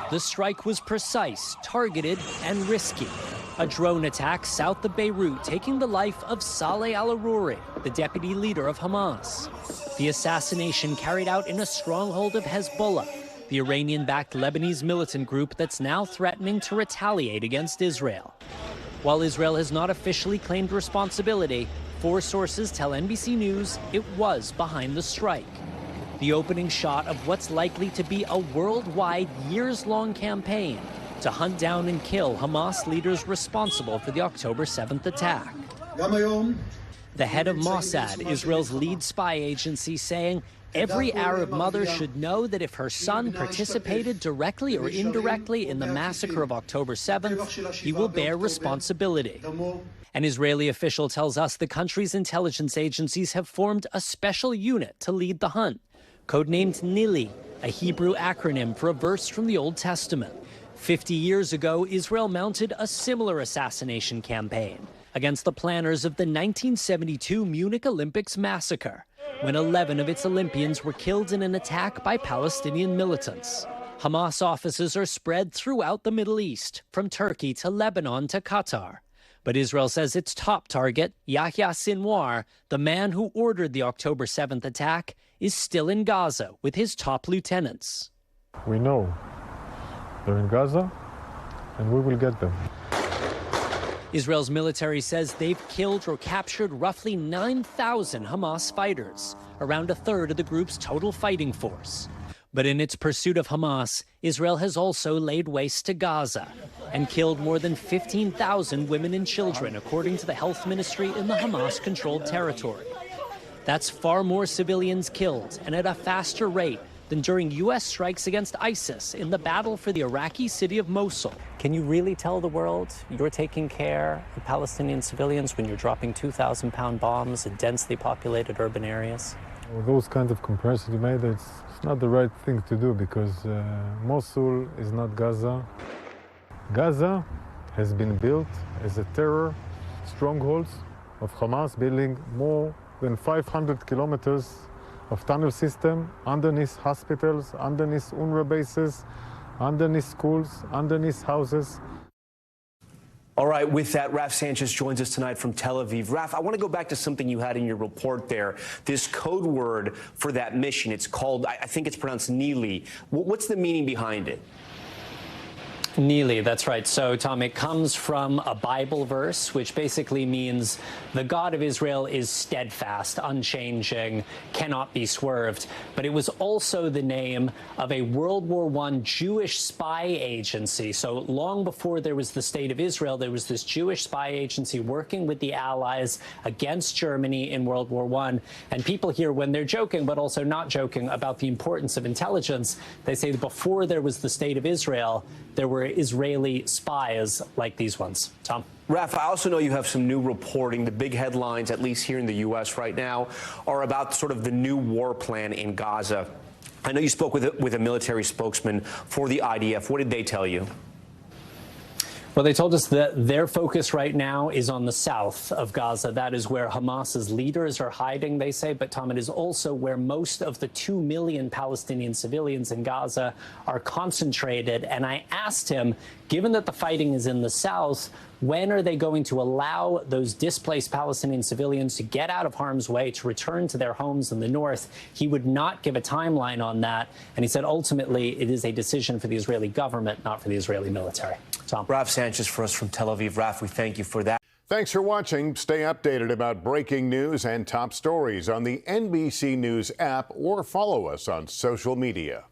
The strike was precise, targeted, and risky. A drone attack south of Beirut, taking the life of Saleh al-Aruri, the deputy leader of Hamas. The assassination carried out in a stronghold of Hezbollah, the Iranian-backed Lebanese militant group that's now threatening to retaliate against Israel. While Israel has not officially claimed responsibility, 4 sources tell NBC News it was behind the strike. The opening shot of what's likely to be a worldwide, years-long campaign to hunt down and kill Hamas leaders responsible for the October 7th attack. The head of Mossad, Israel's lead spy agency, saying every Arab mother should know that if her son participated directly or indirectly in the massacre of October 7th, he will bear responsibility. An Israeli official tells us the country's intelligence agencies have formed a special unit to lead the hunt, codenamed Nili, a Hebrew acronym for a verse from the Old Testament. 50 years ago, Israel mounted a similar assassination campaign against the planners of the 1972 Munich Olympics massacre, when 11 of its Olympians were killed in an attack by Palestinian militants. Hamas offices are spread throughout the Middle East, from Turkey to Lebanon to Qatar. But Israel says its top target, Yahya Sinwar, the man who ordered the October 7th attack, is still in Gaza with his top lieutenants. We know they're in Gaza, and we will get them. Israel's military says they've killed or captured roughly 9,000 Hamas fighters, around a third of the group's total fighting force. But in its pursuit of Hamas, Israel has also laid waste to Gaza and killed more than 15,000 women and children, according to the health ministry in the Hamas-controlled territory. That's far more civilians killed and at a faster rate than during U.S. strikes against ISIS in the battle for the Iraqi city of Mosul. Can you really tell the world you're taking care of Palestinian civilians when you're dropping 2,000-pound bombs in densely populated urban areas? Well, those kinds of comparisons you made, it's not the right thing to do, because Mosul is not Gaza. Gaza has been built as a terror stronghold of Hamas, building more than 500 kilometers of tunnel system underneath hospitals, underneath UNRWA bases, underneath schools, underneath houses. All right, with that, Raf Sanchez joins us tonight from Tel Aviv. Raf, I want to go back to something you had in your report there, this code word for that mission. It's called, I think it's pronounced Nili. What's the meaning behind it? Nili, that's right. So, Tom, it comes from a Bible verse, which basically means the God of Israel is steadfast, unchanging, cannot be swerved. But it was also the name of a World War I Jewish spy agency. So long before there was the State of Israel, there was this Jewish spy agency working with the Allies against Germany in World War I. And people here, when they're joking, but also not joking about the importance of intelligence, they say that before there was the State of Israel, there were Israeli spies like these ones. Tom? Raf, I also know you have some new reporting. The big headlines, at least here in the U.S. right now, are about sort of the new war plan in Gaza. I know you spoke with a military spokesman for the IDF. What did they tell you? Well, they told us that their focus right now is on the south of Gaza. That is where Hamas's leaders are hiding, they say. But, Tom, it is also where most of the 2 million Palestinian civilians in Gaza are concentrated. And I asked him, given that the fighting is in the south, when are they going to allow those displaced Palestinian civilians to get out of harm's way, to return to their homes in the north? He would not give a timeline on that. And he said, ultimately, it is a decision for the Israeli government, not for the Israeli military. Tom? Raf Sanchez for us from Tel Aviv. Raf, we thank you for that. Thanks for watching. Stay updated about breaking news and top stories on the NBC News app, or follow us on social media.